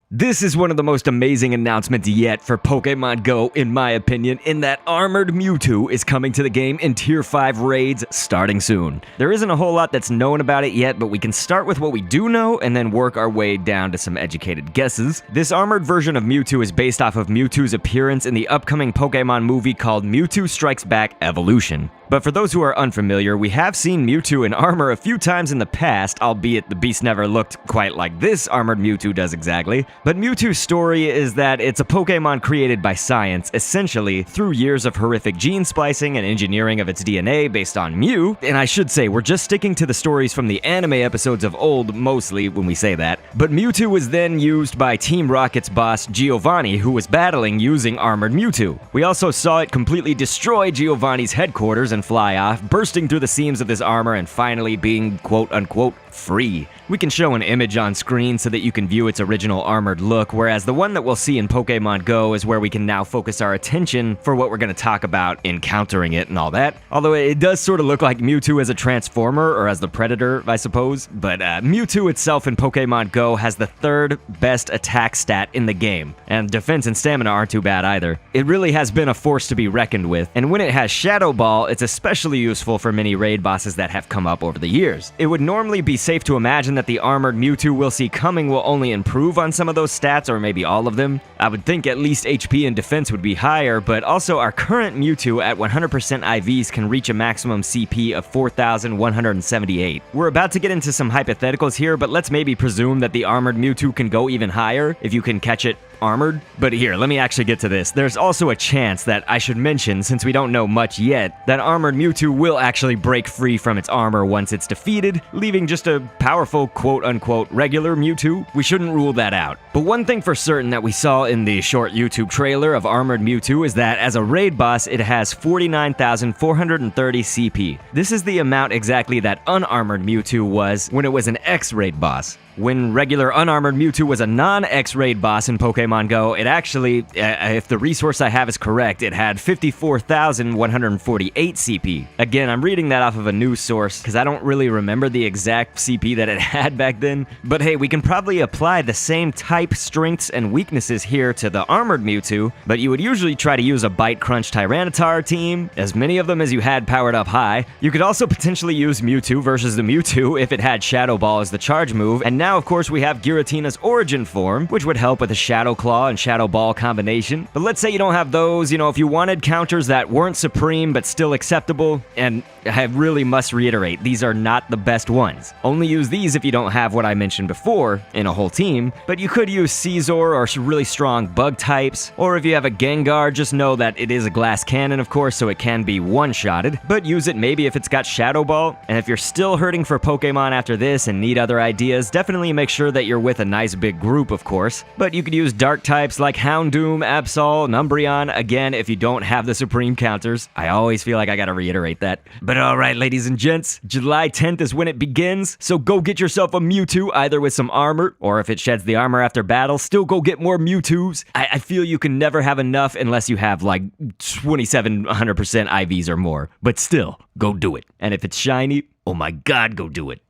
This is one of the most amazing announcements yet for Pokemon Go, in my opinion, in that Armored Mewtwo is coming to the game in Tier 5 raids starting soon. There isn't a whole lot that's known about it yet, but we can start with what we do know and then work our way down to some educated guesses. This armored version of Mewtwo is based off of Mewtwo's appearance in the upcoming Pokemon movie called Mewtwo Strikes Back Evolution. But for those who are unfamiliar, we have seen Mewtwo in armor a few times in the past, albeit the beast never looked quite like this Armored Mewtwo does exactly. But Mewtwo's story is that it's a Pokemon created by science, essentially through years of horrific gene splicing and engineering of its DNA based on Mew. And I should say, we're just sticking to the stories from the anime episodes of old, mostly, when we say that. But Mewtwo was then used by Team Rocket's boss, Giovanni, who was battling using Armored Mewtwo. We also saw it completely destroy Giovanni's headquarters and fly off, bursting through the seams of this armor and finally being quote-unquote free. We can show an image on screen so that you can view its original armored look, whereas the one that we'll see in Pokemon Go is where we can now focus our attention for what we're going to talk about, encountering it and all that. Although it does sort of look like Mewtwo as a Transformer, or as the Predator, I suppose. But Mewtwo itself in Pokemon Go has the third best attack stat in the game, and defense and stamina aren't too bad either. It really has been a force to be reckoned with, and when it has Shadow Ball, it's especially useful for many raid bosses that have come up over the years. It would normally be safe to imagine that the Armored Mewtwo we'll see coming will only improve on some of those stats, or maybe all of them. I would think at least HP and defense would be higher, but also our current Mewtwo at 100% IVs can reach a maximum CP of 4,178. We're about to get into some hypotheticals here, but let's maybe presume that the Armored Mewtwo can go even higher if you can catch it armored. But here, let me actually get to this. There's also a chance that I should mention, since we don't know much yet, that Armored Mewtwo will actually break free from its armor once it's defeated, leaving just a powerful quote-unquote regular Mewtwo. We shouldn't rule that out. But one thing for certain that we saw in the short YouTube trailer of Armored Mewtwo is that as a raid boss, it has 49,430 CP. This is the amount exactly that Unarmored Mewtwo was when it was an X-raid boss. When regular Unarmored Mewtwo was a non-X-raid boss in Pokemon Go, it actually, if the resource I have is correct, it had 54,148 CP. Again, I'm reading that off of a news source because I don't really remember the exact CP that it had back then. But hey, we can probably apply the same type, strengths, and weaknesses here to the Armored Mewtwo, but you would usually try to use a Bite Crunch Tyranitar team, as many of them as you had powered up high. You could also potentially use Mewtwo versus the Mewtwo if it had Shadow Ball as the charge move, and now, of course, we have Giratina's origin form, which would help with a Shadow Claw and Shadow Ball combination. But let's say you don't have those, if you wanted counters that weren't supreme but still acceptable, and I really must reiterate, these are not the best ones. Only use these if you don't have what I mentioned before in a whole team, but you could use Caesar or really strong bug types, or if you have a Gengar, just know that it is a glass cannon, of course, so it can be one-shotted, but use it maybe if it's got Shadow Ball. And if you're still hurting for Pokemon after this and need other ideas, definitely make sure that you're with a nice big group, of course. But you could use dark types like Houndoom, Absol, and Umbreon, again, if you don't have the supreme counters. I always feel like I gotta reiterate that. But alright, ladies and gents, July 10th is when it begins, so go get yourself a Mewtwo, either with some armor, or if it sheds the armor after battle, still go get more Mewtwo's. I feel you can never have enough unless you have like 2,700% IVs or more. But still, go do it. And if it's shiny, oh my god, go do it.